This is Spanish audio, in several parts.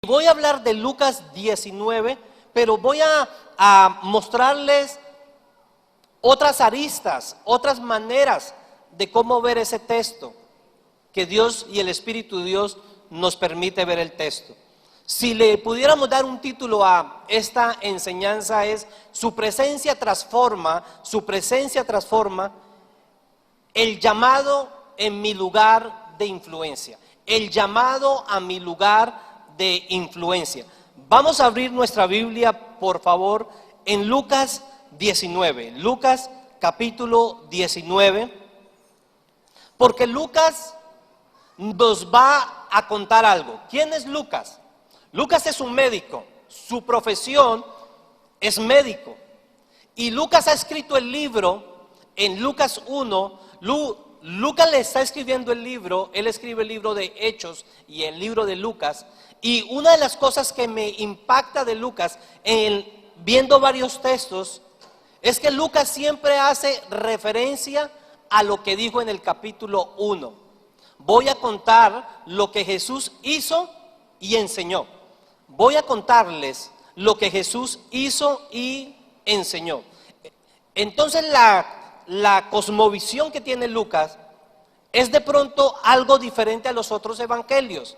Voy a hablar de Lucas 19, pero voy a mostrarles otras aristas, otras maneras de cómo ver ese texto, que Dios y el Espíritu de Dios nos permite ver el texto. Si le pudiéramos dar un título a esta enseñanza es su presencia transforma el llamado en mi lugar de influencia, el llamado a mi lugar de influencia. Vamos a abrir nuestra Biblia, por favor, en Lucas 19, Lucas capítulo 19, porque Lucas nos va a contar algo. ¿Quién es Lucas? Lucas es un médico, su profesión es médico. Y Lucas ha escrito el libro, en Lucas 1, Lucas le está escribiendo el libro, él escribe el libro de Hechos y el libro de Lucas. Y una de las cosas que me impacta de Lucas, viendo varios textos, es que Lucas siempre hace referencia a lo que dijo en el capítulo 1. Voy a contar lo que Jesús hizo y enseñó. Voy a contarles lo que Jesús hizo y enseñó. Entonces la cosmovisión que tiene Lucas es de pronto algo diferente a los otros evangelios,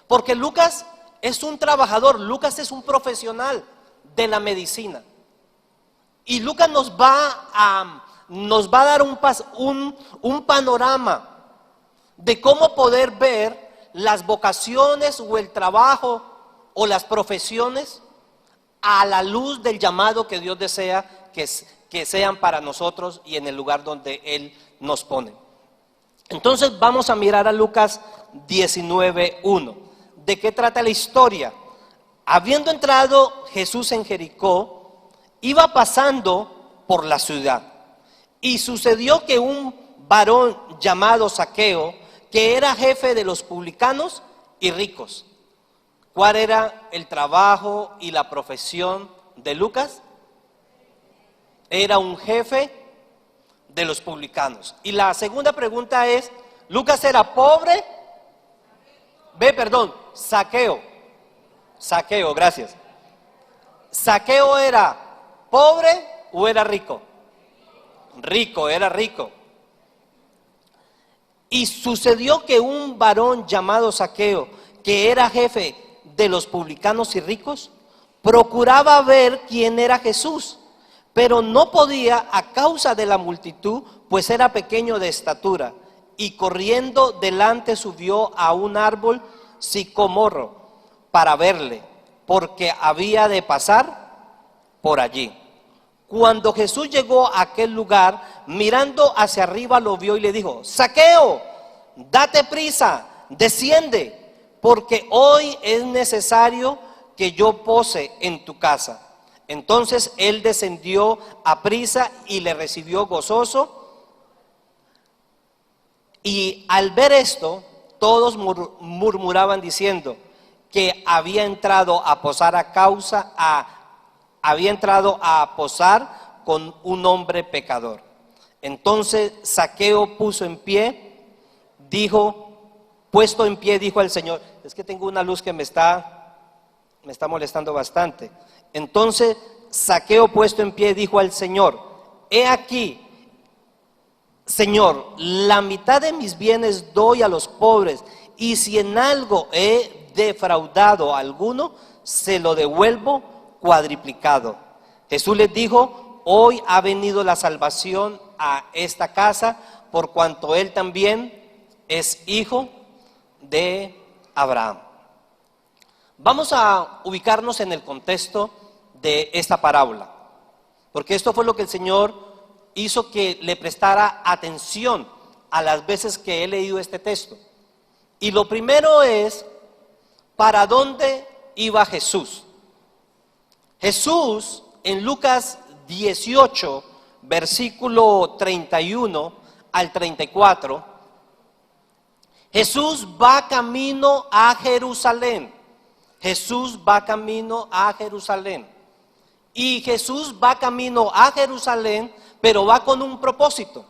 porque Lucas es un trabajador, Lucas es un profesional de la medicina, y Lucas nos va a dar un panorama de cómo poder ver las vocaciones o el trabajo o las profesiones a la luz del llamado que Dios desea que sean para nosotros y en el lugar donde Él nos pone. Entonces vamos a mirar a Lucas 19:1. ¿De qué trata la historia? Habiendo entrado Jesús en Jericó, iba pasando por la ciudad, y sucedió que un varón llamado Zaqueo, que era jefe de los publicanos y ricos. ¿Cuál era el trabajo y la profesión de Lucas? Era un jefe de los publicanos. Y la segunda pregunta es, ¿Lucas era pobre? Zaqueo, gracias. ¿Zaqueo era pobre o era rico? Era rico. Y sucedió que un varón llamado Zaqueo, que era jefe de los publicanos y ricos, procuraba ver quién era Jesús, pero no podía a causa de la multitud, pues era pequeño de estatura, y corriendo delante subió a un árbol sicomorro para verle, porque había de pasar por allí. Cuando Jesús llegó a aquel lugar, mirando hacia arriba lo vio y le dijo: Zaqueo, date prisa, desciende, porque hoy es necesario que yo pose en tu casa. Entonces él descendió a prisa y le recibió gozoso. Y al ver esto, todos murmuraban diciendo que había entrado a posar con un hombre pecador. Entonces Zaqueo puesto en pie, dijo al Señor: es que tengo una luz que me está molestando bastante. Entonces Zaqueo puesto en pie dijo al Señor: he aquí, Señor, la mitad de mis bienes doy a los pobres, y si en algo he defraudado a alguno, se lo devuelvo cuadriplicado. Jesús les dijo: hoy ha venido la salvación a esta casa, por cuanto él también es hijo de Abraham. Vamos a ubicarnos en el contexto de esta parábola, porque esto fue lo que el Señor hizo que le prestara atención a las veces que he leído este texto. Y lo primero es, ¿para dónde iba Jesús? Jesús, en Lucas 18, versículo 31 al 34, Jesús va camino a Jerusalén. Y Jesús va camino a Jerusalén, pero va con un propósito.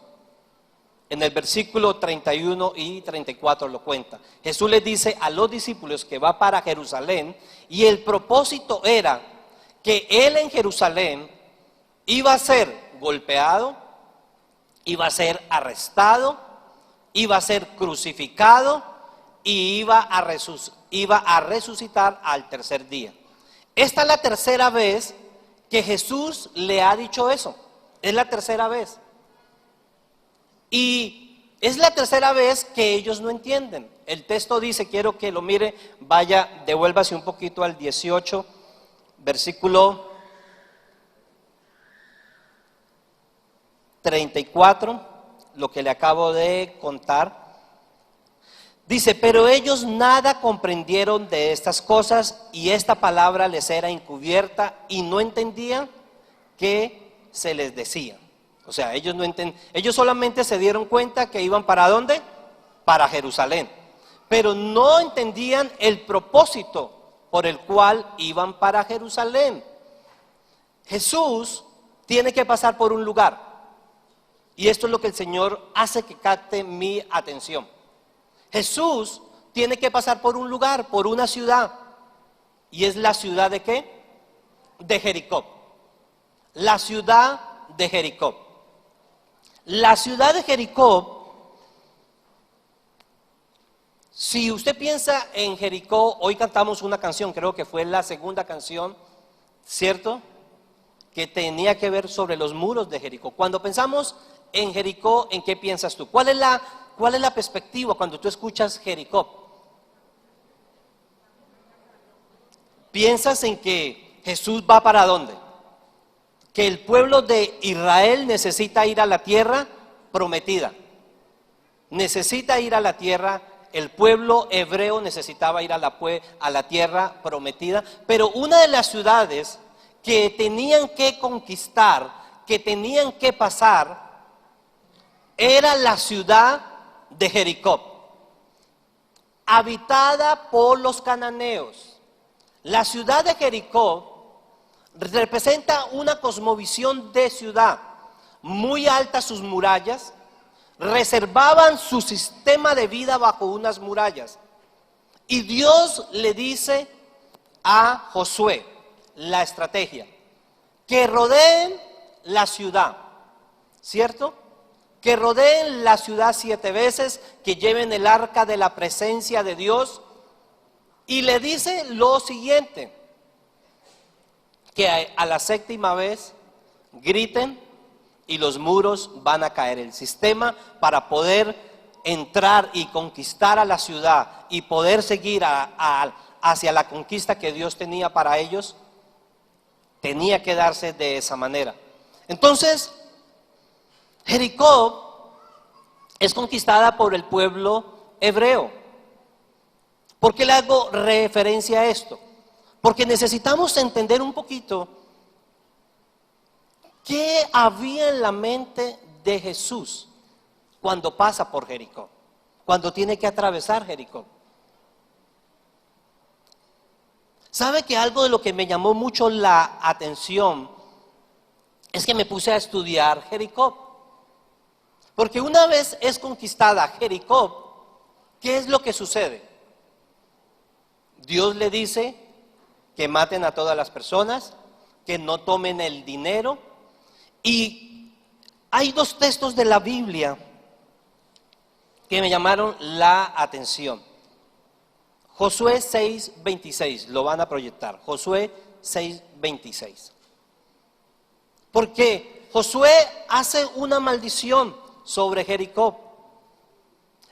En el versículo 31 y 34 lo cuenta. Jesús les dice a los discípulos que va para Jerusalén y el propósito era que él en Jerusalén iba a ser golpeado, iba a ser arrestado, iba a ser crucificado y iba a resucitar al tercer día. Esta es la tercera vez que Jesús le ha dicho eso. Es la tercera vez. Y es la tercera vez que ellos no entienden. El texto dice, quiero que lo mire, vaya, devuélvase un poquito al 18, versículo 34, lo que le acabo de contar. Dice, pero ellos nada comprendieron de estas cosas y esta palabra les era encubierta y no entendían qué se les decía. O sea, ellos solamente se dieron cuenta que iban ¿para dónde? Para Jerusalén. Pero no entendían el propósito por el cual iban para Jerusalén. Jesús tiene que pasar por un lugar. Y esto es lo que el Señor hace que capte mi atención. Jesús tiene que pasar por un lugar, por una ciudad. ¿Y es la ciudad de qué? De Jericó. La ciudad de Jericó. La ciudad de Jericó, si usted piensa en Jericó, hoy cantamos una canción, creo que fue la segunda canción, ¿cierto? Que tenía que ver sobre los muros de Jericó. Cuando pensamos en Jericó, ¿en qué piensas tú? ¿Cuál es la perspectiva cuando tú escuchas Jericó? ¿Piensas en que Jesús va para dónde? Que el pueblo de Israel necesita ir a la tierra prometida. Necesita ir a la tierra, el pueblo hebreo necesitaba ir a la tierra prometida. Pero una de las ciudades que tenían que conquistar, que tenían que pasar, era la ciudad de Jericó, habitada por los cananeos. La ciudad de Jericó representa una cosmovisión de ciudad, muy altas sus murallas, reservaban su sistema de vida bajo unas murallas. Y Dios le dice a Josué la estrategia, que rodeen la ciudad, ¿cierto? Que rodeen la ciudad 7 veces, que lleven el arca de la presencia de Dios. Y le dice lo siguiente, que a la 7ª vez griten y los muros van a caer. El sistema para poder entrar y conquistar a la ciudad y poder seguir hacia la conquista que Dios tenía para ellos, tenía que darse de esa manera. Entonces, Jericó es conquistada por el pueblo hebreo. ¿Por qué le hago referencia a esto? Porque necesitamos entender un poquito qué había en la mente de Jesús cuando pasa por Jericó, cuando tiene que atravesar Jericó. ¿Sabe que algo de lo que me llamó mucho la atención es que me puse a estudiar Jericó? Porque una vez es conquistada Jericó, ¿qué es lo que sucede? Dios le dice que maten a todas las personas, que no tomen el dinero. Y hay 2 textos de la Biblia que me llamaron la atención. Josué 6:26, lo van a proyectar. Josué 6:26. Porque Josué hace una maldición sobre Jericó.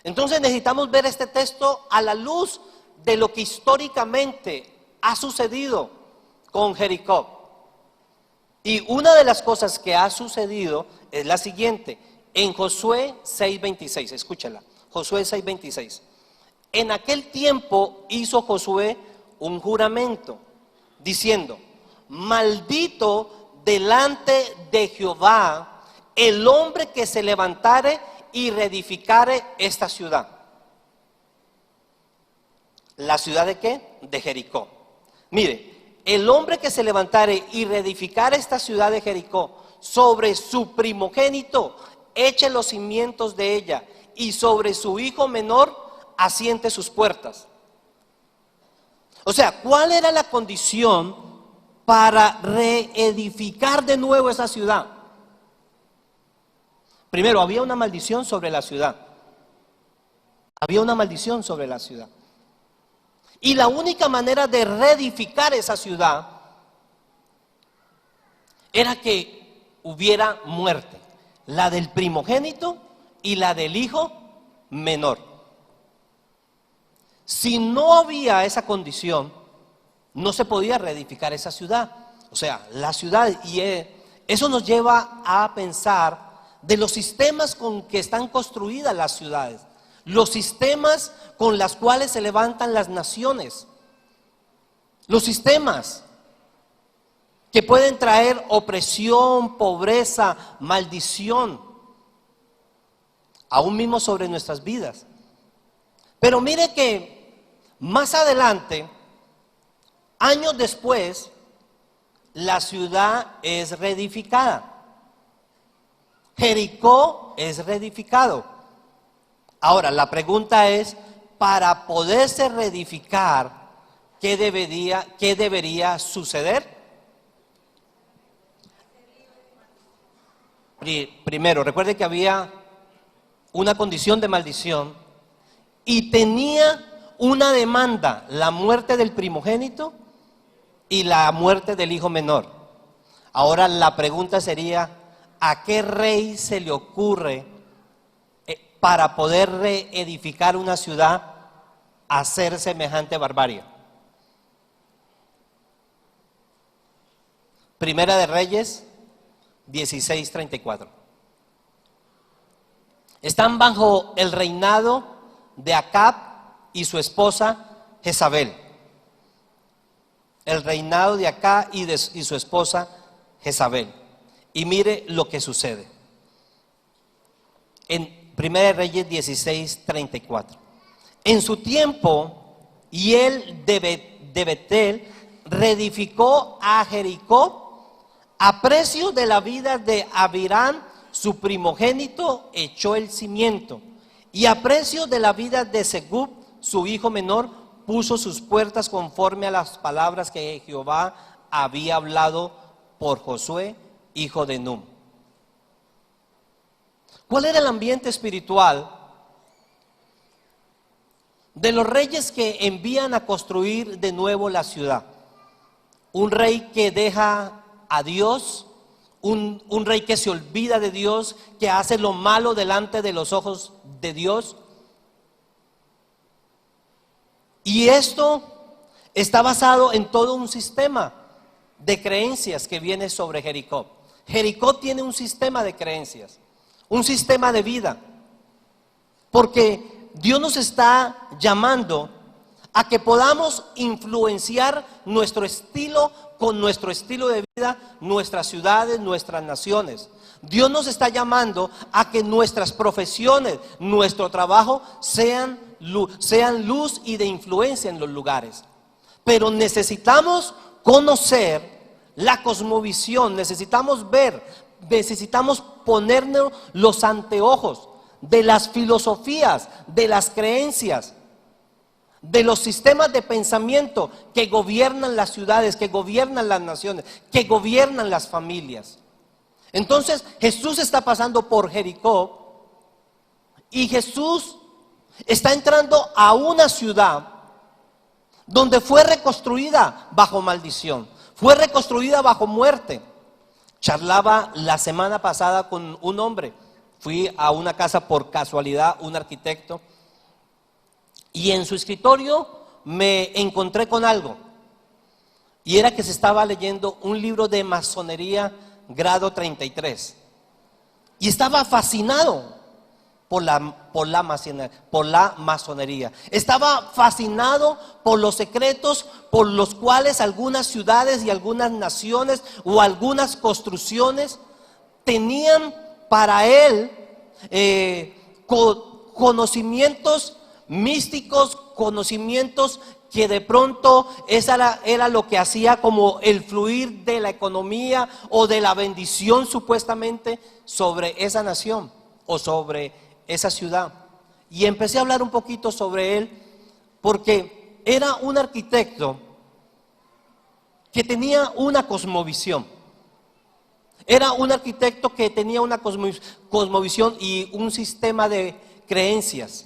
Entonces necesitamos ver este texto a la luz de lo que históricamente ha sucedido con Jericó. Y una de las cosas que ha sucedido es la siguiente. En Josué 6:26, escúchala. Josué 6:26. En aquel tiempo hizo Josué un juramento diciendo: maldito delante de Jehová el hombre que se levantare y reedificare esta ciudad. ¿La ciudad de qué? De Jericó. Mire, el hombre que se levantare y reedificare esta ciudad de Jericó sobre su primogénito eche los cimientos de ella y sobre su hijo menor asiente sus puertas. O sea, ¿cuál era la condición para reedificar de nuevo esa ciudad? Primero, había una maldición sobre la ciudad. Había una maldición sobre la ciudad. Y la única manera de reedificar esa ciudad era que hubiera muerte, la del primogénito y la del hijo menor. Si no había esa condición, no se podía reedificar esa ciudad. O sea, la ciudad, y eso nos lleva a pensar de los sistemas con que están construidas las ciudades, los sistemas con los cuales se levantan las naciones, los sistemas que pueden traer opresión, pobreza, maldición, aún mismo sobre nuestras vidas. Pero mire que más adelante, años después, la ciudad es reedificada. Jericó es reedificado. Ahora, la pregunta es, para poderse reedificar, ¿qué debería suceder? Primero, recuerde que había una condición de maldición y tenía una demanda, la muerte del primogénito y la muerte del hijo menor. Ahora la pregunta sería, ¿a qué rey se le ocurre para poder reedificar una ciudad hacer semejante barbarie? Primera de Reyes 16:34. Están bajo el reinado de Acab y su esposa Jezabel. El reinado de Acab y su esposa Jezabel. Y mire lo que sucede. En Primera de Reyes 16:34. En su tiempo, y él de Betel reedificó a Jericó a precio de la vida de Abirán, su primogénito, echó el cimiento. Y a precio de la vida de Segub, su hijo menor, puso sus puertas conforme a las palabras que Jehová había hablado por Josué, hijo de Nun. ¿Cuál era el ambiente espiritual de los reyes que envían a construir de nuevo la ciudad? Un rey que deja a Dios, un rey que se olvida de Dios, que hace lo malo delante de los ojos de Dios. Y esto está basado en todo un sistema de creencias que viene sobre Jericó. Jericó tiene un sistema de creencias, un sistema de vida, porque Dios nos está llamando a que podamos influenciar nuestro estilo con nuestro estilo de vida, nuestras ciudades, nuestras naciones. Dios nos está llamando a que nuestras profesiones, nuestro trabajo sean luz y de influencia en los lugares. Pero necesitamos conocer la cosmovisión, necesitamos ver, necesitamos ponernos los anteojos de las filosofías, de las creencias, de los sistemas de pensamiento que gobiernan las ciudades, que gobiernan las naciones, que gobiernan las familias. Entonces Jesús está pasando por Jericó y Jesús está entrando a una ciudad donde fue reconstruida bajo maldición, fue reconstruida bajo muerte. Charlaba la semana pasada con un hombre, fui a una casa por casualidad, un arquitecto, y en su escritorio me encontré con algo, y era que se estaba leyendo un libro de masonería grado 33, y estaba fascinado por la masonería. Estaba fascinado por los secretos por los cuales algunas ciudades y algunas naciones o algunas construcciones tenían para él conocimientos místicos, conocimientos que de pronto era lo que hacía como el fluir de la economía o de la bendición supuestamente sobre esa nación. o sobre esa ciudad. Y empecé a hablar un poquito sobre él porque era un arquitecto que tenía una cosmovisión. Era un arquitecto que tenía una cosmovisión y un sistema de creencias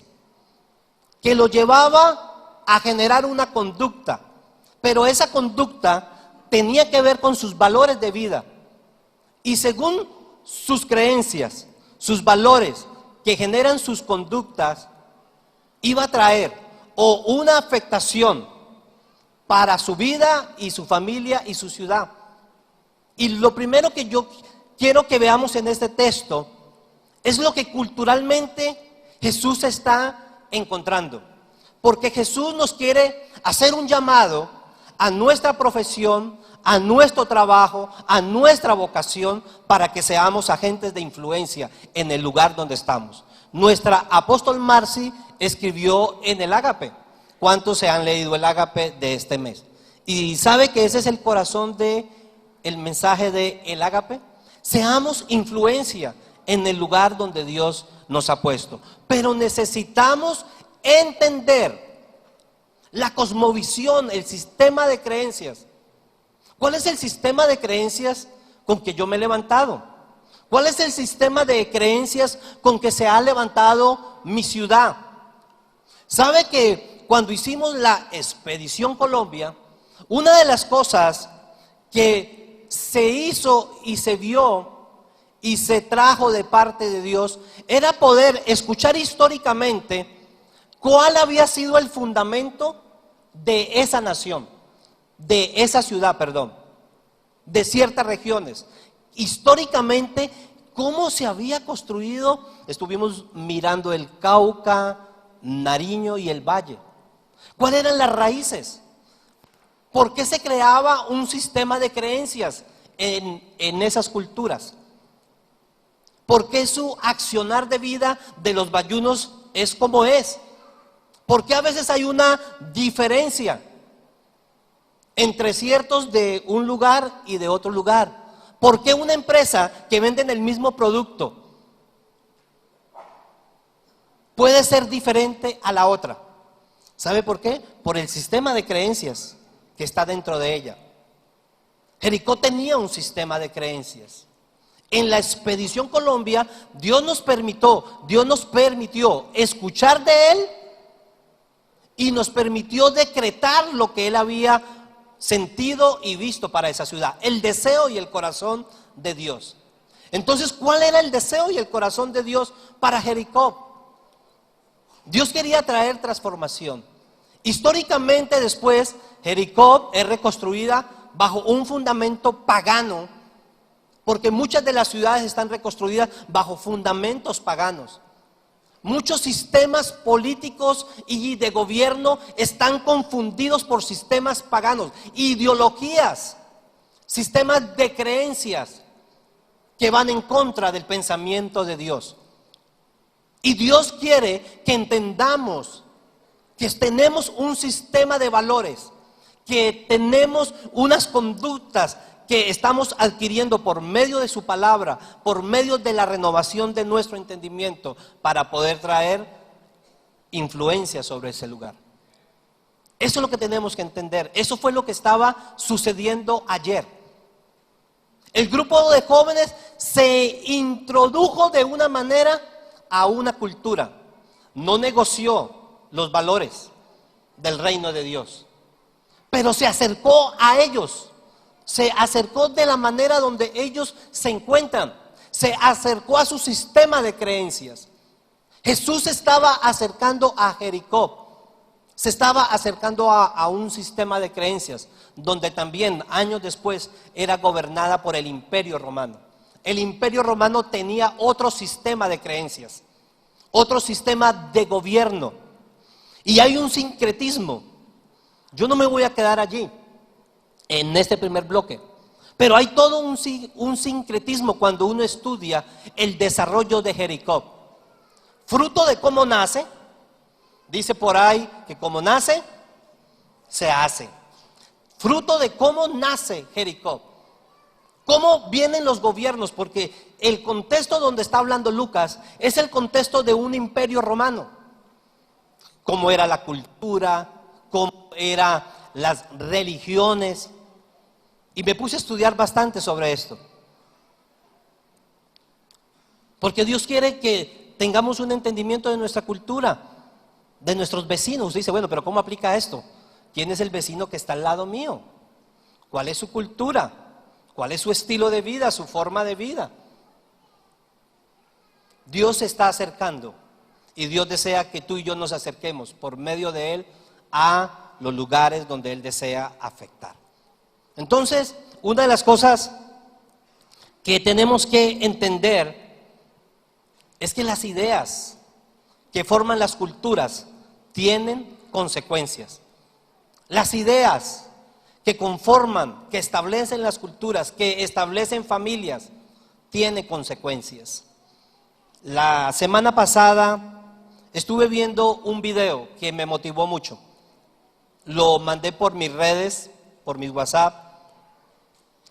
que lo llevaba a generar una conducta, pero esa conducta tenía que ver con sus valores de vida. Y según sus creencias, sus valores que generan sus conductas, iba a traer o una afectación para su vida y su familia y su ciudad. Y lo primero que yo quiero que veamos en este texto es lo que culturalmente Jesús está encontrando. Porque Jesús nos quiere hacer un llamado a nuestra profesión, a nuestro trabajo, a nuestra vocación, para que seamos agentes de influencia en el lugar donde estamos. Nuestra apóstol Marci escribió en el Ágape. ¿Cuántos se han leído el Ágape de este mes? Y sabe que ese es el corazón de el mensaje de el Ágape. Seamos influencia en el lugar donde Dios nos ha puesto. Pero necesitamos entender la cosmovisión, el sistema de creencias. ¿Cuál es el sistema de creencias con que yo me he levantado? ¿Cuál es el sistema de creencias con que se ha levantado mi ciudad? ¿Sabe que cuando hicimos la Expedición Colombia, una de las cosas que se hizo y se vio y se trajo de parte de Dios era poder escuchar históricamente cuál había sido el fundamento de esa nación, de esa ciudad, de ciertas regiones? Históricamente, ¿cómo se había construido? Estuvimos mirando el Cauca, Nariño y el Valle. ¿Cuáles eran las raíces? ¿Por qué se creaba un sistema de creencias en esas culturas? ¿Por qué su accionar de vida de los bayunos es como es? ¿Por qué a veces hay una diferencia entre ciertos de un lugar y de otro lugar? ¿Por qué una empresa que vende el mismo producto puede ser diferente a la otra? ¿Sabe por qué? Por el sistema de creencias que está dentro de ella. Jericó tenía un sistema de creencias. En la Expedición Colombia, Dios nos permitió escuchar de Él y nos permitió decretar lo que Él había sentido y visto para esa ciudad, el deseo y el corazón de Dios. Entonces, ¿cuál era el deseo y el corazón de Dios para Jericó? Dios quería traer transformación. Históricamente después, Jericó es reconstruida bajo un fundamento pagano, porque muchas de las ciudades están reconstruidas bajo fundamentos paganos. Muchos sistemas políticos y de gobierno están confundidos por sistemas paganos, ideologías, sistemas de creencias que van en contra del pensamiento de Dios. Y Dios quiere que entendamos que tenemos un sistema de valores, que tenemos unas conductas que estamos adquiriendo por medio de su palabra, por medio de la renovación de nuestro entendimiento, para poder traer influencia sobre ese lugar. Eso es lo que tenemos que entender. Eso fue lo que estaba sucediendo ayer. El grupo de jóvenes se introdujo de una manera a una cultura. No negoció los valores del reino de Dios, pero se acercó a ellos. Se acercó de la manera donde ellos se encuentran. Se acercó a su sistema de creencias. Jesús se estaba acercando a Jericó. Se estaba acercando a un sistema de creencias donde también años después era gobernada por el Imperio Romano. El Imperio Romano tenía otro sistema de creencias, otro sistema de gobierno. Y hay un sincretismo. Yo no me voy a quedar allí en este primer bloque, pero hay todo un sincretismo cuando uno estudia el desarrollo de Jericó. Fruto de cómo nace, dice por ahí que como nace, se hace. Fruto de cómo nace Jericó. ¿Cómo vienen los gobiernos? Porque el contexto donde está hablando Lucas es el contexto de un imperio romano. Cómo era la cultura, cómo eran las religiones. Y me puse a estudiar bastante sobre esto. Porque Dios quiere que tengamos un entendimiento de nuestra cultura, de nuestros vecinos. Usted dice, bueno, pero ¿cómo aplica esto? ¿Quién es el vecino que está al lado mío? ¿Cuál es su cultura? ¿Cuál es su estilo de vida, su forma de vida? Dios se está acercando y Dios desea que tú y yo nos acerquemos por medio de Él a los lugares donde Él desea afectar. Entonces, una de las cosas que tenemos que entender es que las ideas que forman las culturas tienen consecuencias. Las ideas que conforman, que establecen las culturas, que establecen familias, tienen consecuencias. La semana pasada estuve viendo un video que me motivó mucho. Lo mandé por mis redes, por mis WhatsApp,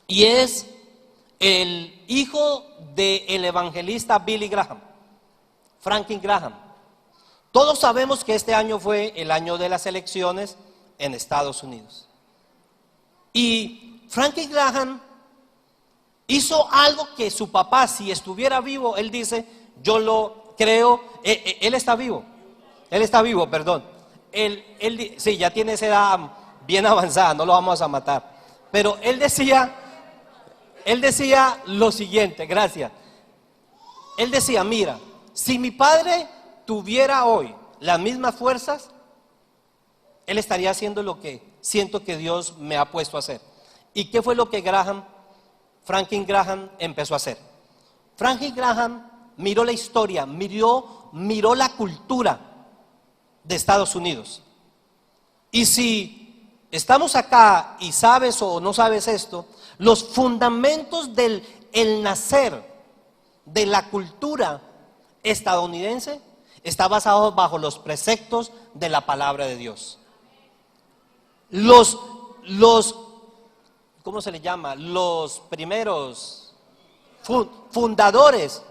y es el hijo del evangelista Billy Graham, Franklin Graham. Todos sabemos que este año fue el año de las elecciones en Estados Unidos. Y Franklin Graham hizo algo que su papá, si estuviera vivo, él dice, yo lo creo, él está vivo, perdón. Sí, ya tiene esa edad bien avanzada, no lo vamos a matar. Pero él decía lo siguiente, gracias. Él decía, mira, si mi padre tuviera hoy las mismas fuerzas, él estaría haciendo lo que siento que Dios me ha puesto a hacer. ¿Y qué fue lo que Franklin Graham empezó a hacer? Franklin Graham miró la historia, miró la cultura de Estados Unidos. Y si estamos acá y sabes o no sabes esto, los fundamentos del nacer de la cultura estadounidense está basado bajo los preceptos de la palabra de Dios. ¿Cómo se le llama? Los primeros fundadores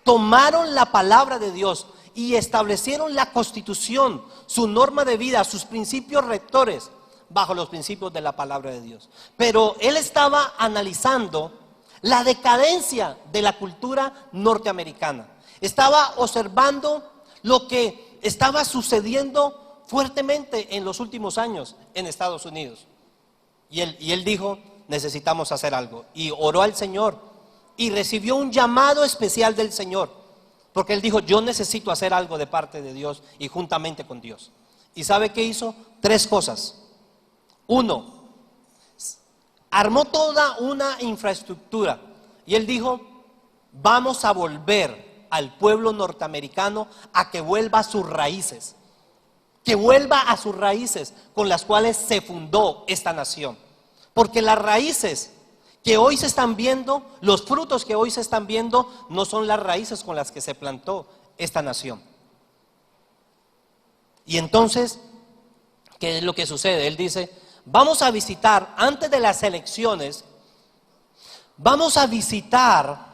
tomaron la palabra de Dios y establecieron la constitución, su norma de vida, sus principios rectores bajo los principios de la palabra de Dios. Pero él estaba analizando la decadencia de la cultura norteamericana. Estaba observando lo que estaba sucediendo fuertemente en los últimos años en Estados Unidos. Y él dijo, necesitamos hacer algo. Y oró al Señor y recibió un llamado especial del Señor. Porque él dijo, yo necesito hacer algo de parte de Dios y juntamente con Dios. ¿Y sabe qué hizo? 3 cosas. 1, armó toda una infraestructura. Y él dijo, vamos a volver al pueblo norteamericano a que vuelva a sus raíces. Que vuelva a sus raíces con las cuales se fundó esta nación. Porque las raíces que hoy se están viendo, los frutos que hoy se están viendo, no son las raíces con las que se plantó esta nación. Y entonces, ¿qué es lo que sucede? Él dice, vamos a visitar, antes de las elecciones, vamos a visitar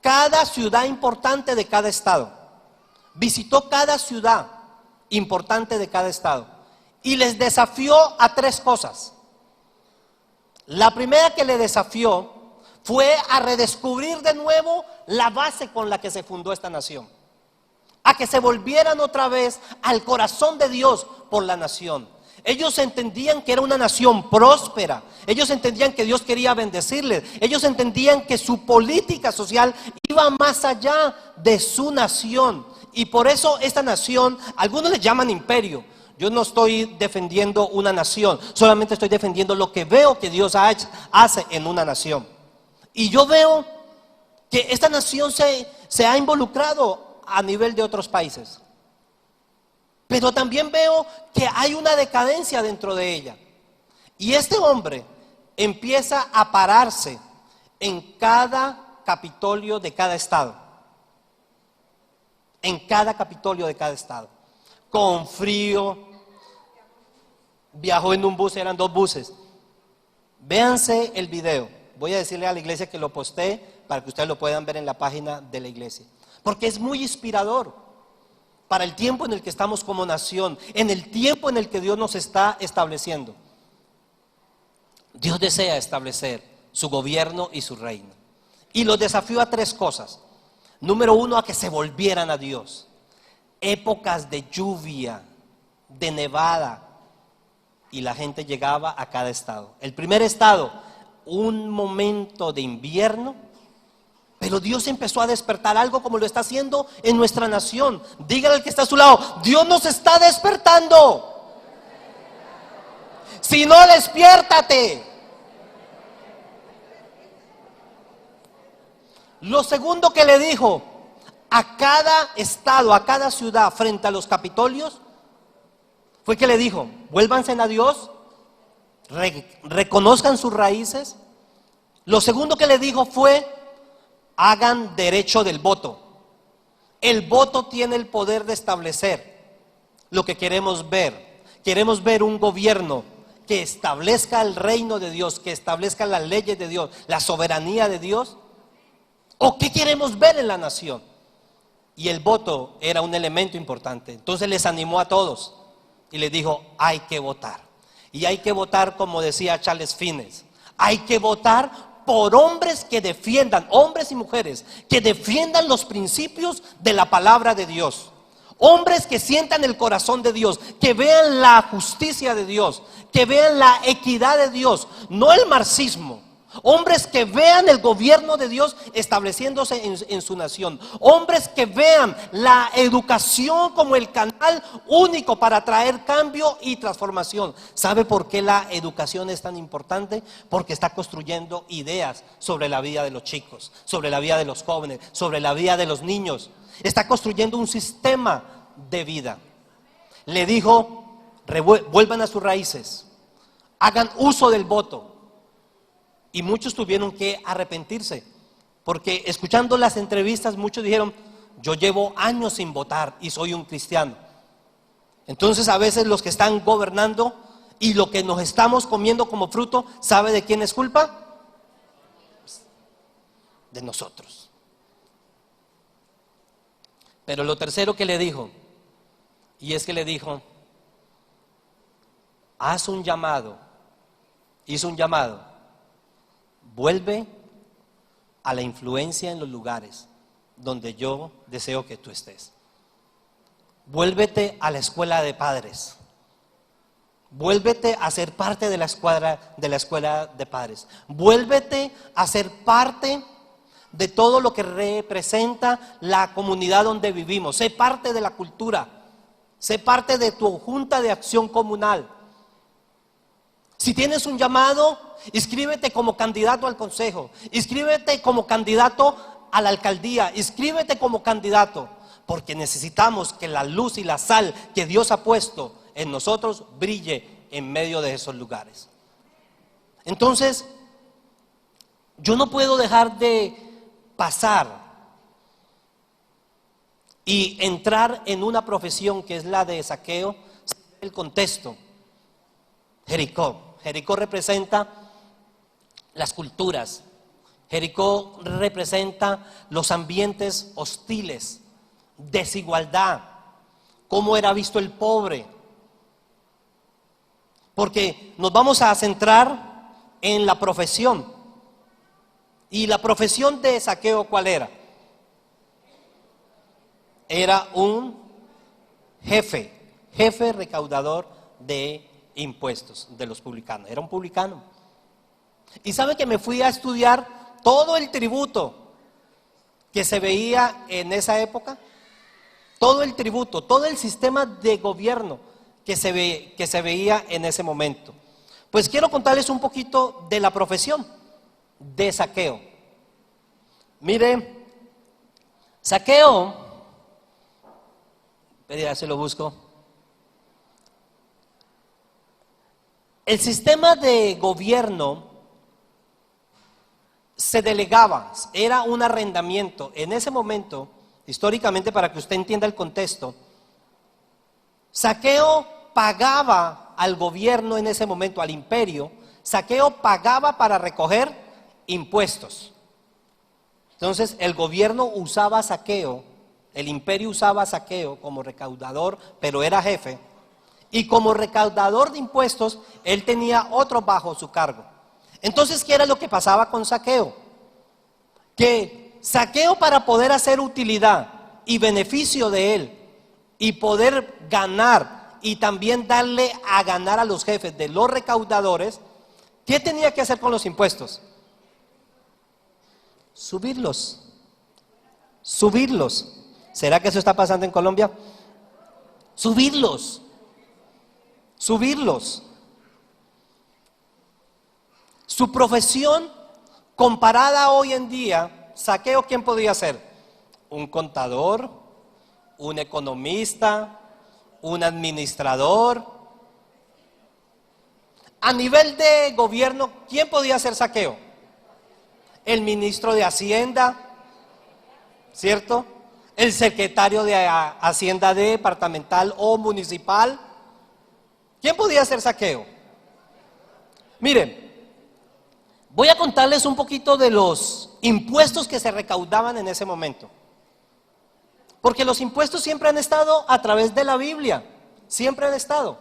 cada ciudad importante de cada estado. Visitó cada ciudad importante de cada estado y les desafió a 3 cosas. La primera que le desafió fue a redescubrir de nuevo la base con la que se fundó esta nación, a que se volvieran otra vez al corazón de Dios por la nación. Ellos entendían que era una nación próspera, ellos entendían que Dios quería bendecirles, ellos entendían que su política social iba más allá de su nación. Y por eso esta nación, algunos le llaman imperio. Yo no estoy defendiendo una nación, solamente estoy defendiendo lo que veo que Dios hace en una nación. Y yo veo que esta nación se ha involucrado a nivel de otros países. Pero también veo que hay una decadencia dentro de ella. Y este hombre empieza a pararse en cada capitolio de cada estado. En cada capitolio de cada estado. Con frío, viajó en un bus, eran 2 buses. Véanse el video. Voy a decirle a la iglesia que lo postee para que ustedes lo puedan ver en la página de la iglesia. Porque es muy inspirador para el tiempo en el que estamos como nación, en el tiempo en el que Dios nos está estableciendo. Dios desea establecer su gobierno y su reino. Y los desafió a 3 cosas. Número 1, a que se volvieran a Dios. Épocas de lluvia, de nevada, y la gente llegaba a cada estado. El primer estado, un momento de invierno, pero Dios empezó a despertar algo como lo está haciendo en nuestra nación. Dígale al que está a su lado: Dios nos está despertando. Si no, despiértate. Lo segundo que le dijo a cada estado, a cada ciudad frente a los capitolios, fue que le dijo: vuélvanse a Dios, reconozcan sus raíces. Lo segundo que le dijo fue: hagan derecho del voto. El voto tiene el poder de establecer lo que queremos ver. Queremos ver un gobierno que establezca el reino de Dios, que establezca las leyes de Dios, la soberanía de Dios. ¿O qué queremos ver en la nación? Y el voto era un elemento importante. Entonces les animó a todos y les dijo: hay que votar. Y hay que votar, como decía Charles Fiennes, hay que votar por hombres que defiendan, hombres y mujeres, que defiendan los principios de la palabra de Dios. Hombres que sientan el corazón de Dios, que vean la justicia de Dios, que vean la equidad de Dios, no el marxismo. Hombres que vean el gobierno de Dios estableciéndose en su nación. Hombres que vean la educación como el canal único para traer cambio y transformación. ¿Sabe por qué la educación es tan importante? Porque está construyendo ideas sobre la vida de los chicos, sobre la vida de los jóvenes, sobre la vida de los niños. Está construyendo un sistema de vida. Le dijo: vuelvan a sus raíces, hagan uso del voto. Y muchos tuvieron que arrepentirse, porque escuchando las entrevistas muchos dijeron: yo llevo años sin votar y soy un cristiano. Entonces a veces los que están gobernando y lo que nos estamos comiendo como fruto, ¿sabe de quién es culpa? De nosotros. Pero lo tercero que le dijo, y es que le dijo: haz un llamado, hizo un llamado. Vuelve a la influencia en los lugares donde yo deseo que tú estés. Vuélvete a la escuela de padres. Vuélvete a ser parte de la escuela de padres. Vuélvete a ser parte de todo lo que representa la comunidad donde vivimos. Sé parte de la cultura. Sé parte de tu junta de acción comunal. Si tienes un llamado, inscríbete como candidato al consejo, inscríbete como candidato a la alcaldía, inscríbete como candidato, porque necesitamos que la luz y la sal que Dios ha puesto en nosotros brille en medio de esos lugares. Entonces, yo no puedo dejar de pasar y entrar en una profesión que es la de Zaqueo, el contexto. Jericó representa las culturas. Jericó representa los ambientes hostiles, desigualdad, cómo era visto el pobre. Porque nos vamos a centrar en la profesión. ¿Y la profesión de Zaqueo cuál era? Era un jefe recaudador de impuestos de los publicanos. Era un publicano. Y sabe que me fui a estudiar todo el tributo que se veía en esa época, todo el tributo, todo el sistema de gobierno que se veía en ese momento. Pues quiero contarles un poquito de la profesión de Zaqueo. Mire, Zaqueo, ya se lo busco. El sistema de gobierno se delegaba, era un arrendamiento. En ese momento, históricamente, para que usted entienda el contexto, Zaqueo pagaba al gobierno en ese momento, al imperio. Zaqueo pagaba para recoger impuestos. Entonces el gobierno usaba a Zaqueo, el imperio usaba a Zaqueo como recaudador, pero era jefe. Y como recaudador de impuestos, él tenía otros bajo su cargo. Entonces, ¿qué era lo que pasaba con Zaqueo? Que Zaqueo, para poder hacer utilidad y beneficio de él y poder ganar y también darle a ganar a los jefes de los recaudadores, ¿qué tenía que hacer con los impuestos? Subirlos. Subirlos. ¿Será que eso está pasando en Colombia? Subirlos. Subirlos. Su profesión comparada hoy en día, Zaqueo, ¿quién podía ser? Un contador, un economista, un administrador. A nivel de gobierno, ¿quién podía ser Zaqueo? El ministro de Hacienda, ¿cierto? El secretario de Hacienda departamental o municipal. ¿Quién podía ser Zaqueo? Miren, voy a contarles un poquito de los impuestos que se recaudaban en ese momento. Porque los impuestos siempre han estado a través de la Biblia, siempre han estado.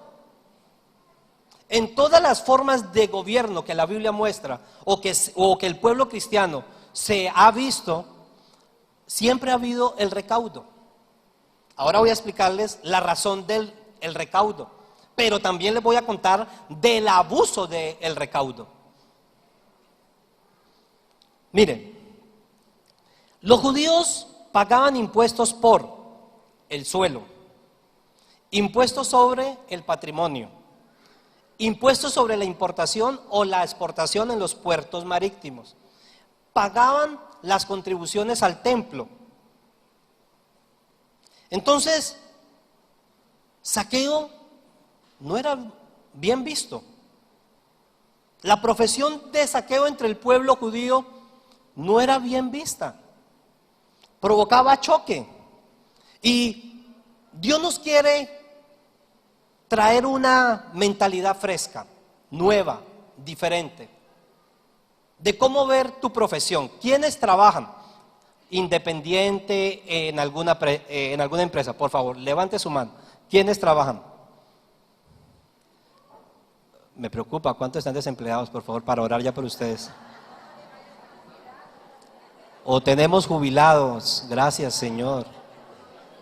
En todas las formas de gobierno que la Biblia muestra o que el pueblo cristiano se ha visto, siempre ha habido el recaudo. Ahora voy a explicarles la razón del recaudo, pero también les voy a contar del abuso del recaudo. Miren, los judíos pagaban impuestos por el suelo, impuestos sobre el patrimonio, impuestos sobre la importación o la exportación en los puertos marítimos. Pagaban las contribuciones al templo. Entonces, Zaqueo no era bien visto. La profesión de Zaqueo entre el pueblo judío no era bien vista. Provocaba choque. Y Dios nos quiere traer una mentalidad fresca, nueva, diferente, de cómo ver tu profesión. ¿Quiénes trabajan independiente en alguna empresa? Por favor, levante su mano. ¿Quiénes trabajan? Me preocupa, ¿cuántos están desempleados, por favor, para orar ya por ustedes? O tenemos jubilados, gracias Señor.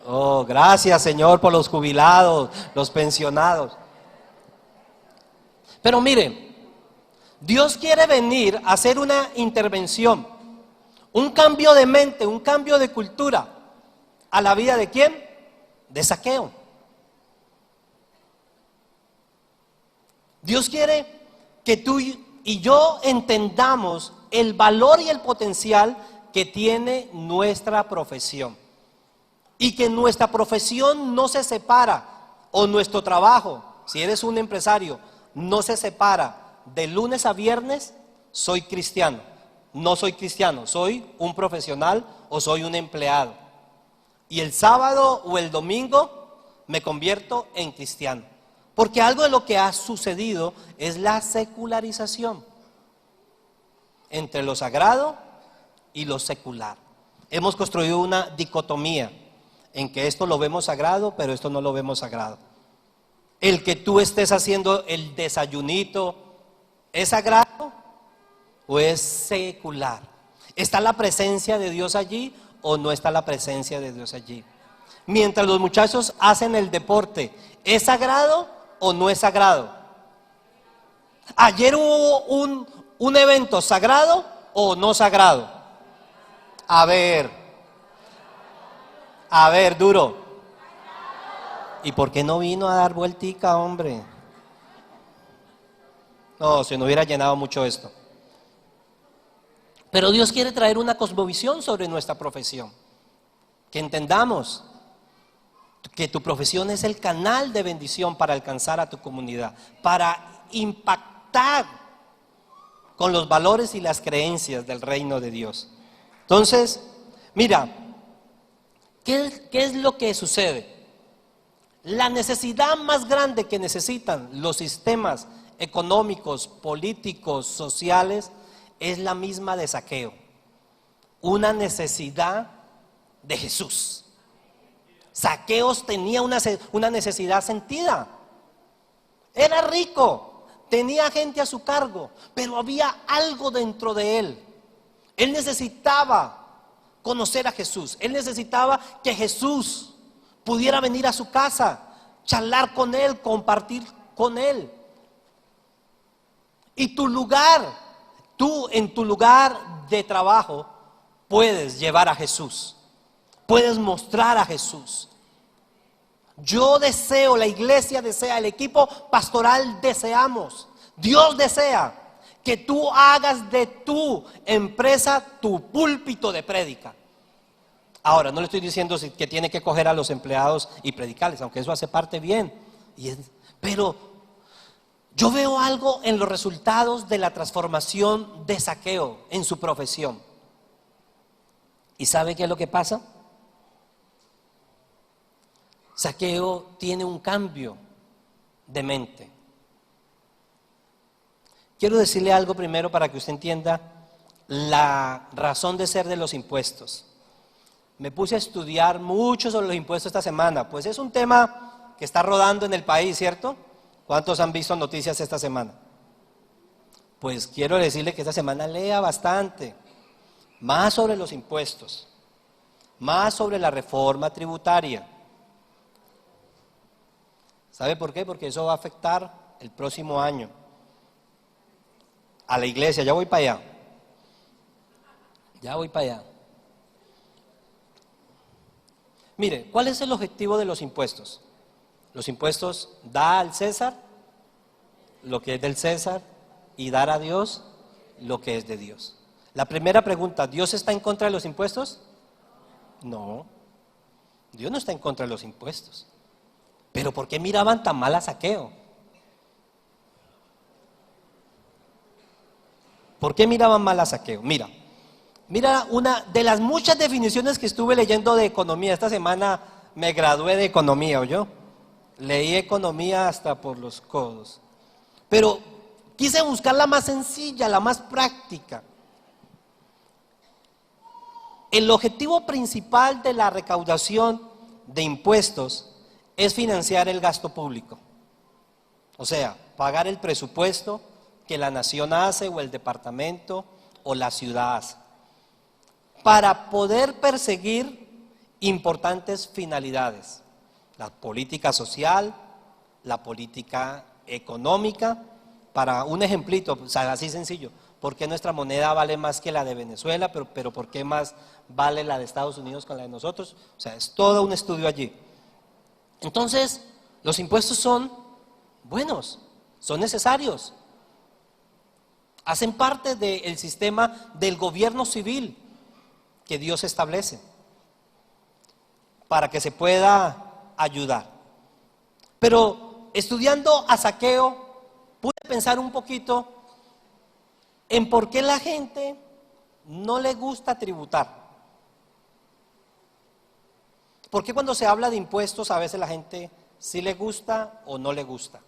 Oh, gracias Señor por los jubilados, los pensionados. Pero miren, Dios quiere venir a hacer una intervención, un cambio de mente, un cambio de cultura a la vida de ¿quién? De Zaqueo. Dios quiere que tú y yo entendamos el valor y el potencial que tiene nuestra profesión. Y que nuestra profesión no se separa, o nuestro trabajo, si eres un empresario, no se separa de lunes a viernes, soy cristiano. No soy cristiano, soy un profesional o soy un empleado. Y el sábado o el domingo me convierto en cristiano. Porque algo de lo que ha sucedido es la secularización entre lo sagrado y lo secular. Hemos construido una dicotomía en que esto lo vemos sagrado, pero esto no lo vemos sagrado. El que tú estés haciendo el desayunito, ¿es sagrado o es secular? ¿Está la presencia de Dios allí o no está la presencia de Dios allí? Mientras los muchachos hacen el deporte, ¿es sagrado o no es sagrado? Ayer hubo un evento sagrado o no sagrado. A ver, duro. ¿Y por qué no vino a dar vueltica, hombre? No, se nos hubiera llenado mucho esto. Pero Dios quiere traer una cosmovisión sobre nuestra profesión. Que entendamos que tu profesión es el canal de bendición para alcanzar a tu comunidad, para impactar con los valores y las creencias del reino de Dios. Entonces, mira, ¿qué es lo que sucede? La necesidad más grande que necesitan los sistemas económicos, políticos, sociales, es la misma de Zaqueo, una necesidad de Jesús. Zaqueo tenía una necesidad sentida. Era rico, tenía gente a su cargo, pero había algo dentro de él. Él necesitaba conocer a Jesús. Él necesitaba que Jesús pudiera venir a su casa, charlar con él, compartir con él. Y tú en tu lugar de trabajo, puedes llevar a Jesús, puedes mostrar a Jesús. Yo deseo, la iglesia desea, el equipo pastoral deseamos, Dios desea que tú hagas de tu empresa tu púlpito de prédica. Ahora, no le estoy diciendo que tiene que coger a los empleados y predicarles, aunque eso hace parte bien. Pero yo veo algo en los resultados de la transformación de Zaqueo en su profesión. ¿Y sabe qué es lo que pasa? Zaqueo tiene un cambio de mente. Quiero decirle algo primero para que usted entienda la razón de ser de los impuestos. Me puse a estudiar mucho sobre los impuestos esta semana, pues es un tema que está rodando en el país, ¿cierto? ¿Cuántos han visto noticias esta semana? Pues quiero decirle que esta semana lea bastante, más sobre los impuestos, más sobre la reforma tributaria. ¿Sabe por qué? Porque eso va a afectar el próximo año a la iglesia. Ya voy para allá. Ya voy para allá. Mire, ¿cuál es el objetivo de los impuestos? Los impuestos da al César lo que es del César y dar a Dios lo que es de Dios. La primera pregunta, ¿Dios está en contra de los impuestos? No, Dios no está en contra de los impuestos. Pero ¿por qué miraban tan mal a Zaqueo? ¿Por qué miraban mal a Zaqueo? Mira una de las muchas definiciones que estuve leyendo de economía. Esta semana me gradué de economía, ¿oyó? Leí economía hasta por los codos. Pero quise buscar la más sencilla, la más práctica. El objetivo principal de la recaudación de impuestos es financiar el gasto público. O sea, pagar el presupuesto que la nación hace o el departamento o la ciudad hace, para poder perseguir importantes finalidades: la política social, la política económica. Para un ejemplito, o sea, así sencillo, ¿por qué nuestra moneda vale más que la de Venezuela? Pero ¿por qué más vale la de Estados Unidos con la de nosotros? O sea, es todo un estudio allí. Entonces, los impuestos son buenos, son necesarios, hacen parte del sistema del gobierno civil que Dios establece para que se pueda ayudar. Pero estudiando a Zaqueo, pude pensar un poquito en por qué la gente no le gusta tributar. ¿Por qué cuando se habla de impuestos a veces la gente sí le gusta o no le gusta?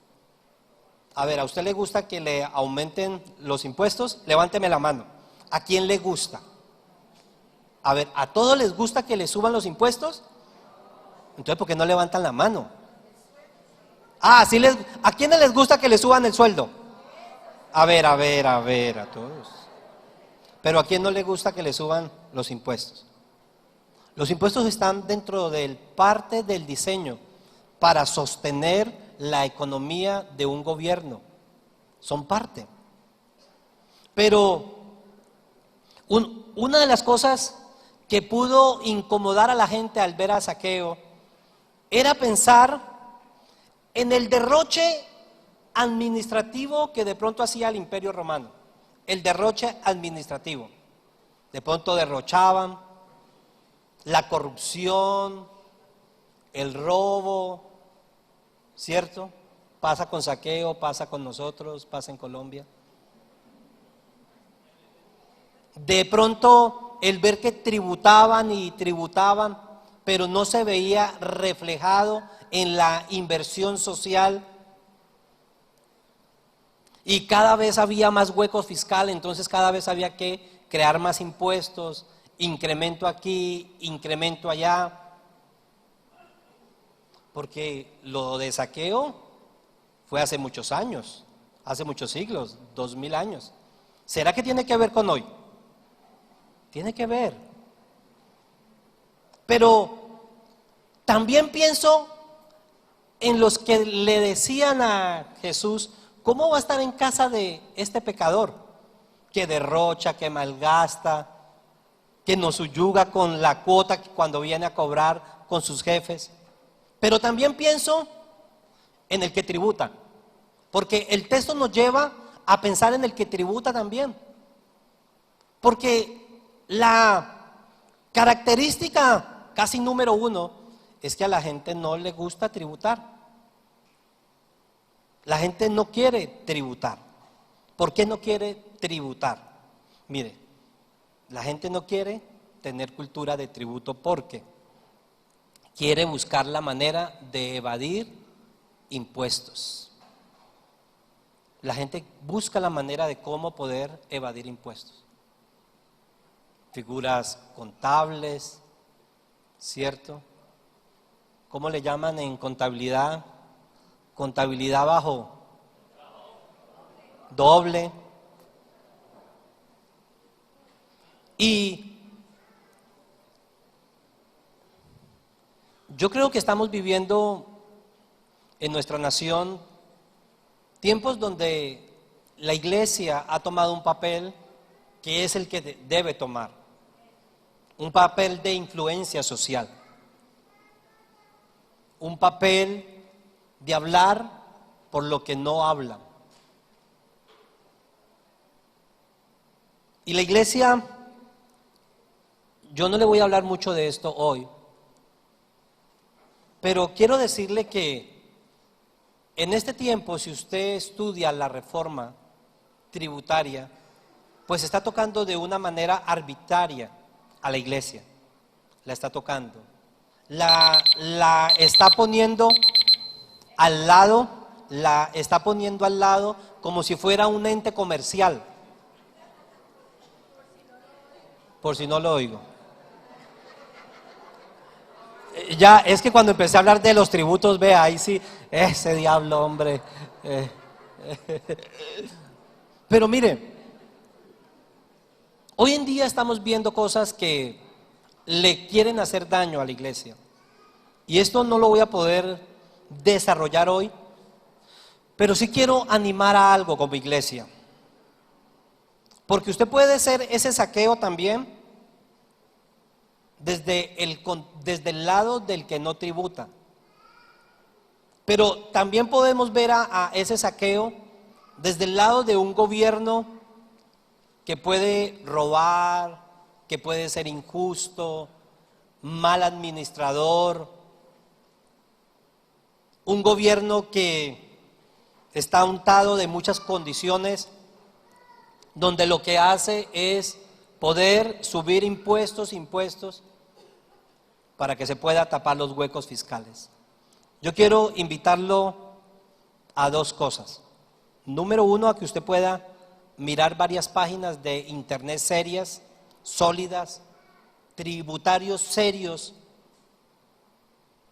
A ver, ¿a usted le gusta que le aumenten los impuestos? Levánteme la mano. ¿A quién le gusta? A ver, ¿a todos les gusta que le suban los impuestos? Entonces, ¿por qué no levantan la mano? Sí ¿a quiénes les gusta que le suban el sueldo? A ver, a todos. Pero ¿a quién no le gusta que le suban los impuestos? Los impuestos están dentro del parte del diseño para sostener la economía de un gobierno. Son parte. Pero una de las cosas que pudo incomodar a la gente al ver a Zaqueo era pensar en el derroche administrativo que de pronto hacía el Imperio Romano. El derroche administrativo. De pronto derrochaban la corrupción, el robo, ¿cierto? Pasa con Zaqueo, pasa con nosotros, pasa en Colombia. De pronto el ver que tributaban y tributaban, pero no se veía reflejado en la inversión social. Y cada vez había más huecos fiscales, entonces cada vez había que crear más impuestos, incremento aquí, incremento allá. Porque lo de saqueo fue hace muchos años, hace muchos siglos, 2000 años. ¿Será que tiene que ver con hoy? Tiene que ver. Pero también pienso en los que le decían a Jesús: ¿cómo va a estar en casa de este pecador que derrocha, que malgasta, que nos subyuga con la cuota cuando viene a cobrar con sus jefes? Pero también pienso en el que tributa, porque el texto nos lleva a pensar en el que tributa también. Porque la característica casi número uno es que a la gente no le gusta tributar. La gente no quiere tributar. ¿Por qué no quiere tributar? Mire, la gente no quiere tener cultura de tributo porque quiere buscar la manera de evadir impuestos. La gente busca la manera de cómo poder evadir impuestos. Figuras contables, ¿cierto? ¿Cómo le llaman en contabilidad? Contabilidad bajo doble. Y yo creo que estamos viviendo en nuestra nación tiempos donde la iglesia ha tomado un papel que es el que debe tomar, un papel de influencia social, un papel de hablar por lo que no hablan. Y la iglesia, yo no le voy a hablar mucho de esto hoy, pero quiero decirle que en este tiempo, si usted estudia la reforma tributaria, pues está tocando de una manera arbitraria a la iglesia, la está tocando, la está poniendo al lado, la está poniendo al lado como si fuera un ente comercial, por si no lo oigo. Ya, es que cuando empecé a hablar de los tributos, vea, ahí sí, ese diablo, hombre. Pero mire, hoy en día estamos viendo cosas que le quieren hacer daño a la iglesia. Y esto no lo voy a poder desarrollar hoy, pero sí quiero animar a algo como iglesia. Porque usted puede hacer ese saqueo también desde el lado del que no tributa. Pero también podemos ver a ese saqueo desde el lado de un gobierno que puede robar, que puede ser injusto, mal administrador, un gobierno que está untado de muchas condiciones, donde lo que hace es poder subir impuestos para que se pueda tapar los huecos fiscales. Yo quiero invitarlo a dos cosas. Número uno, a que usted pueda mirar varias páginas de internet serias, sólidas, tributarios serios,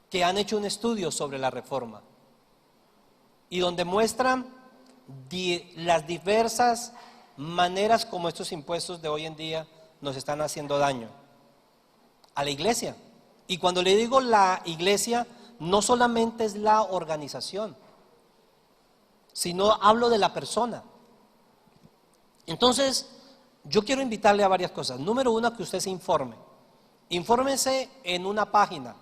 que han hecho un estudio sobre la reforma y donde muestran las diversas maneras como estos impuestos de hoy en día nos están haciendo daño a la iglesia. Y cuando le digo la iglesia, no solamente es la organización, sino hablo de la persona. Entonces, yo quiero invitarle a varias cosas. Número uno, que usted se informe. Infórmese en una página,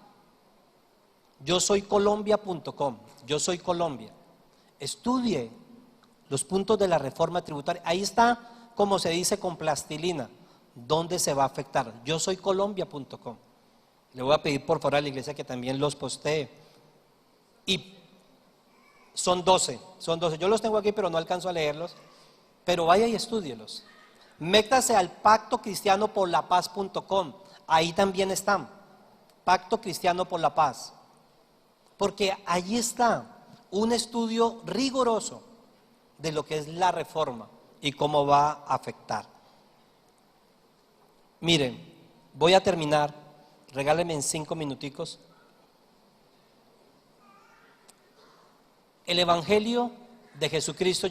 yosoycolombia.com, Yo Soy Colombia. Estudie los puntos de la reforma tributaria. Ahí está, como se dice con plastilina, dónde se va a afectar. Yosoycolombia.com. Le voy a pedir por favor a la iglesia que también los postee. Y son 12. Yo los tengo aquí, pero no alcanzo a leerlos. Pero vaya y estúdielos. Métase al pactocristianoporlapaz.com. Ahí también están. Pacto Cristiano por la Paz. Porque allí está un estudio riguroso de lo que es la reforma y cómo va a afectar. Miren, voy a terminar, regálenme en 5 minuticos. El Evangelio de Jesucristo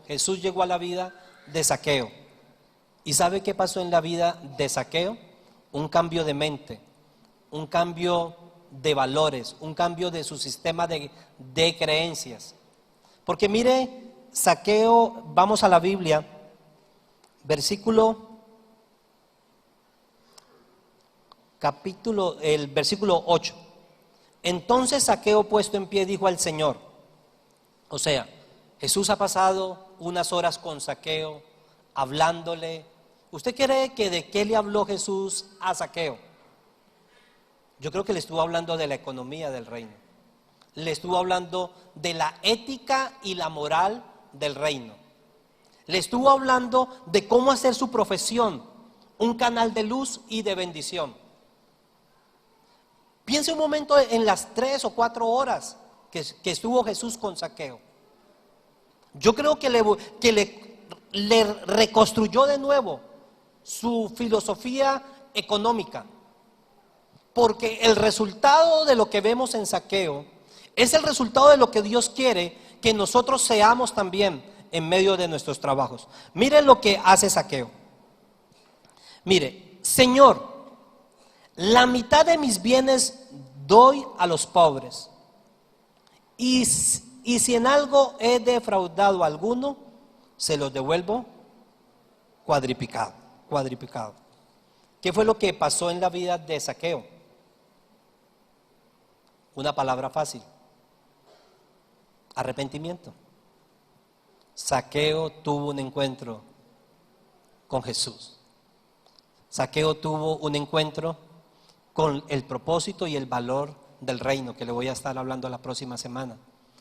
Jesús llegó a la vida de Zaqueo. ¿Y sabe qué pasó en la vida de Zaqueo? Un cambio de mente, un cambio de valores, un cambio de su sistema de creencias. Porque mire, Zaqueo, vamos a la Biblia, el versículo 8. Entonces Zaqueo, puesto en pie, dijo al Señor, o sea, Jesús ha pasado unas horas con Zaqueo, hablándole. ¿Usted cree que de qué le habló Jesús a Zaqueo? Yo creo que le estuvo hablando de la economía del reino. Le estuvo hablando de la ética y la moral del reino. Le estuvo hablando de cómo hacer su profesión un canal de luz y de bendición. Piense un momento en las 3 o 4 horas que estuvo Jesús con Zaqueo. Yo creo que le reconstruyó de nuevo su filosofía económica, porque el resultado de lo que vemos en Zaqueo es el resultado de lo que Dios quiere que nosotros seamos también en medio de nuestros trabajos. Mire lo que hace Zaqueo. Mire, Señor, la mitad de mis bienes doy a los pobres, y si en algo he defraudado a alguno, se los devuelvo cuadriplicado. ¿Qué fue lo que pasó en la vida de Zaqueo? Una palabra fácil: arrepentimiento. Zaqueo tuvo un encuentro con Jesús. Zaqueo tuvo un encuentro con el propósito y el valor del reino, que le voy a estar hablando la próxima semana.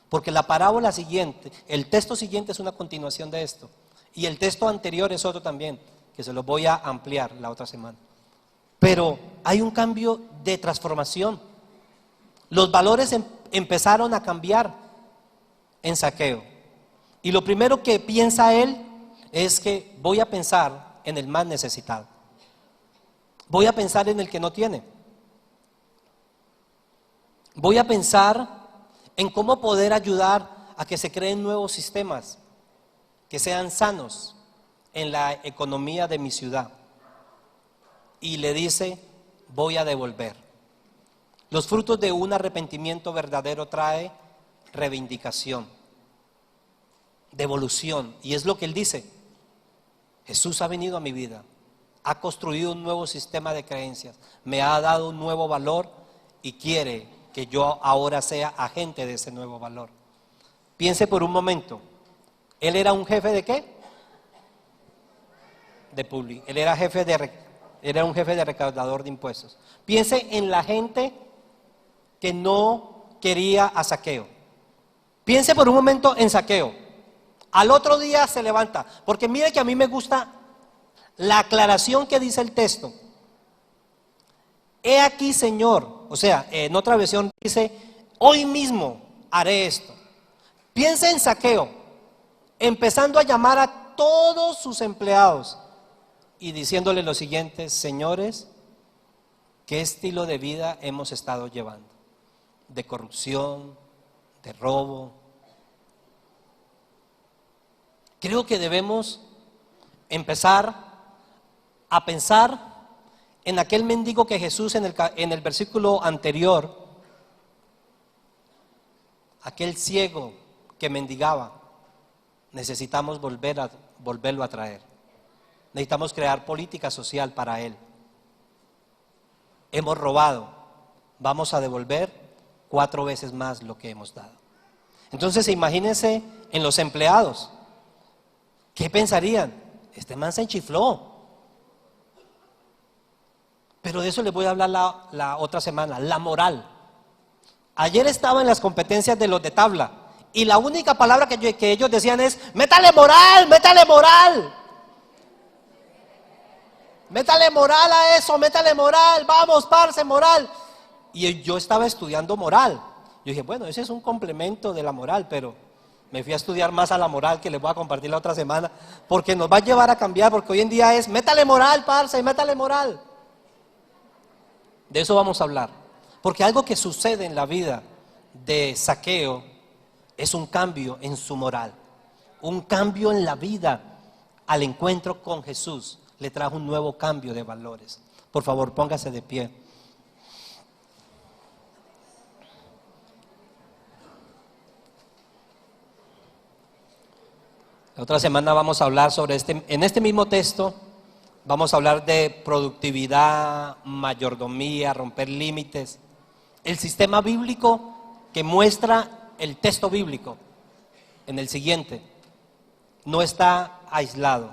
Porque la parábola siguiente, el texto siguiente es una continuación de esto, y el texto anterior es otro también, que se lo voy a ampliar la otra semana. Pero hay un cambio de transformación. Los valores empezaron a cambiar en Zaqueo. Y lo primero que piensa él es que voy a pensar en el más necesitado. Voy a pensar en el que no tiene. Voy a pensar en cómo poder ayudar a que se creen nuevos sistemas que sean sanos en la economía de mi ciudad. Y le dice, voy a devolver. Los frutos de un arrepentimiento verdadero trae reivindicación, devolución. Y es lo que él dice: Jesús ha venido a mi vida, ha construido un nuevo sistema de creencias, me ha dado un nuevo valor y quiere que yo ahora sea agente de ese nuevo valor. Piense por un momento, ¿él era un jefe de qué? De publi. Él era un jefe de recaudador de impuestos. Piense en la gente que no quería a Zaqueo. Piense por un momento en Zaqueo. Al otro día se levanta, porque mire que a mí me gusta la aclaración que dice el texto. He aquí, Señor, o sea, en otra versión dice, hoy mismo haré esto. Piense en Zaqueo, empezando a llamar a todos sus empleados y diciéndole lo siguiente: señores, ¿qué estilo de vida hemos estado llevando? De corrupción, de robo. Creo que debemos empezar a pensar en aquel mendigo que Jesús en el versículo anterior, aquel ciego que mendigaba. Necesitamos volverlo a traer. Necesitamos crear política social para él. Hemos robado, vamos a devolver 4 veces más lo que hemos dado. Entonces imagínense en los empleados. ¿Qué pensarían? Este man se enchifló. Pero de eso les voy a hablar la otra semana, la moral. Ayer estaba en las competencias de los de tabla y la única palabra que ellos decían es: métale moral, métale moral. Métale moral a eso, métale moral, vamos, parce, moral. Y yo estaba estudiando moral. Yo dije, bueno, ese es un complemento de la moral, pero Me fui a estudiar más a la moral, que les voy a compartir la otra semana, porque nos va a llevar a cambiar, porque hoy en día es, métale moral, parce, métale moral. De eso vamos a hablar, porque algo que sucede en la vida de Zaqueo es un cambio en su moral, un cambio en la vida al encuentro con Jesús, le trajo un nuevo cambio de valores. Por favor, póngase de pie. La otra semana vamos a hablar sobre en este mismo texto, vamos a hablar de productividad, mayordomía, romper límites. El sistema bíblico que muestra el texto bíblico en el siguiente no está aislado.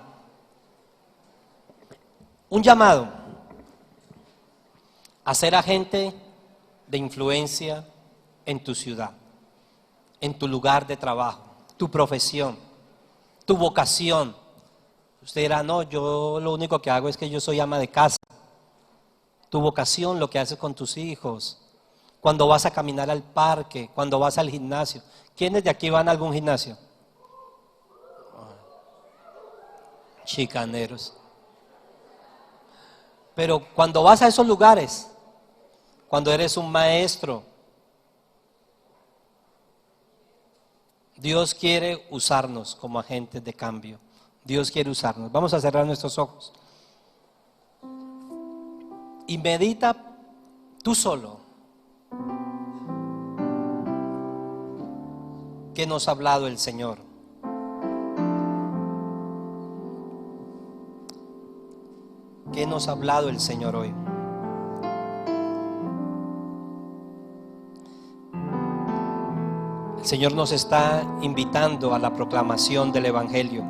Un llamado a ser agente de influencia en tu ciudad, en tu lugar de trabajo, tu profesión, tu vocación. Usted dirá, no, yo lo único que hago es que yo soy ama de casa. Tu vocación, lo que haces con tus hijos, cuando vas a caminar al parque, cuando vas al gimnasio. ¿Quiénes de aquí van a algún gimnasio? Chicaneros. Pero cuando vas a esos lugares, cuando eres un maestro, Dios quiere usarnos como agentes de cambio. Dios quiere usarnos. Vamos a cerrar nuestros ojos y medita tú solo. ¿Qué nos ha hablado el Señor? ¿Qué nos ha hablado el Señor hoy? El Señor nos está invitando a la proclamación del Evangelio.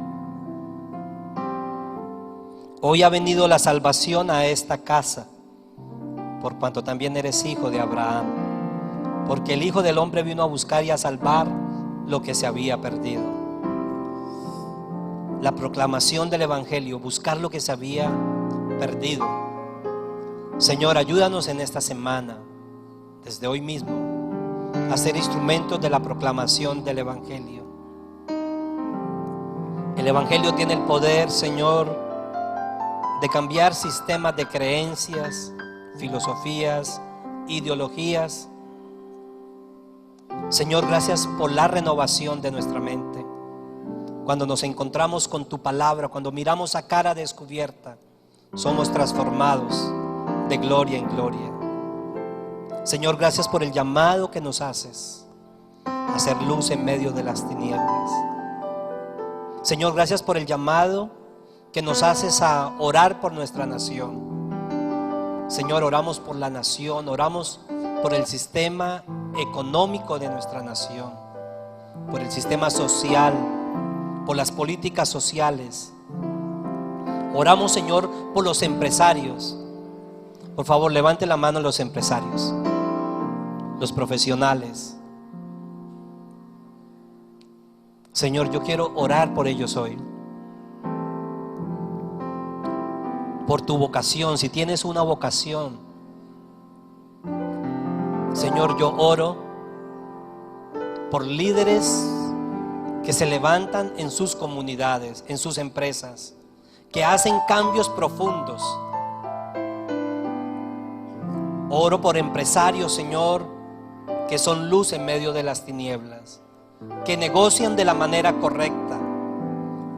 Hoy ha venido la salvación a esta casa, por cuanto también eres hijo de Abraham, porque el Hijo del Hombre vino a buscar y a salvar lo que se había perdido. La proclamación del Evangelio, buscar lo que se había perdido. Señor, ayúdanos en esta semana, desde hoy mismo, a ser instrumentos de la proclamación del Evangelio. El Evangelio tiene el poder, Señor, de cambiar sistemas de creencias, filosofías, ideologías. Señor, gracias por la renovación de nuestra mente. Cuando nos encontramos con tu palabra, cuando miramos a cara descubierta, somos transformados de gloria en gloria. Señor, gracias por el llamado que nos haces a hacer luz en medio de las tinieblas. Señor, gracias por el llamado que nos haces a orar por nuestra nación. Señor, oramos por la nación, oramos por el sistema económico de nuestra nación, por el sistema social, por las políticas sociales. Oramos, Señor, por los empresarios. Por favor, levante la mano los empresarios, los profesionales. Señor, yo quiero orar por ellos hoy. Por tu vocación, si tienes una vocación, Señor, yo oro por líderes que se levantan en sus comunidades, en sus empresas, que hacen cambios profundos. Oro por empresarios, Señor, que son luz en medio de las tinieblas, que negocian de la manera correcta,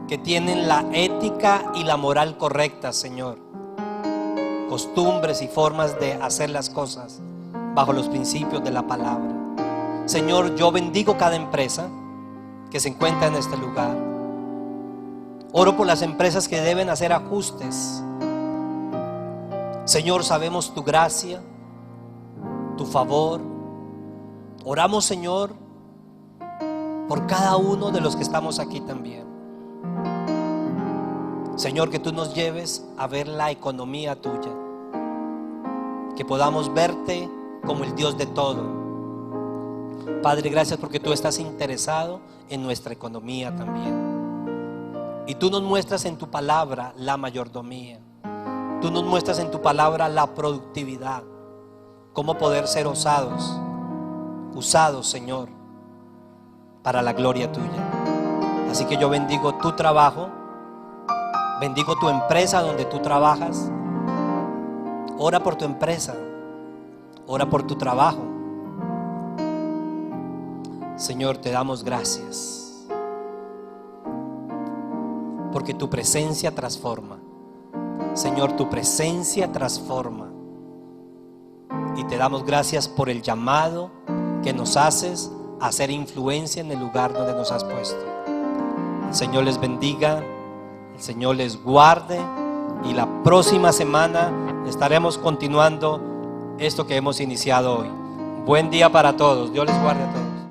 que tienen la ética y la moral correcta, Señor, costumbres y formas de hacer las cosas bajo los principios de la palabra. Señor, yo bendigo cada empresa que se encuentra en este lugar. Oro por las empresas que deben hacer ajustes. Señor, sabemos tu gracia, tu favor. Oramos, Señor, por cada uno de los que estamos aquí también. Señor, que tú nos lleves a ver la economía tuya, que podamos verte como el Dios de todo. Padre, gracias porque tú estás interesado en nuestra economía también. Y tú nos muestras en tu palabra la mayordomía. Tú nos muestras en tu palabra la productividad, cómo poder ser usados, Señor, para la gloria tuya. Así que yo bendigo tu trabajo, bendigo tu empresa donde tú trabajas. Ora por tu empresa, ora por tu trabajo. Señor, te damos gracias, porque tu presencia transforma. Señor, tu presencia transforma. Y te damos gracias por el llamado que nos haces a hacer influencia en el lugar donde nos has puesto. El Señor les bendiga, el Señor les guarde, y la próxima semana estaremos continuando esto que hemos iniciado hoy. Buen día para todos. Dios les guarde a todos.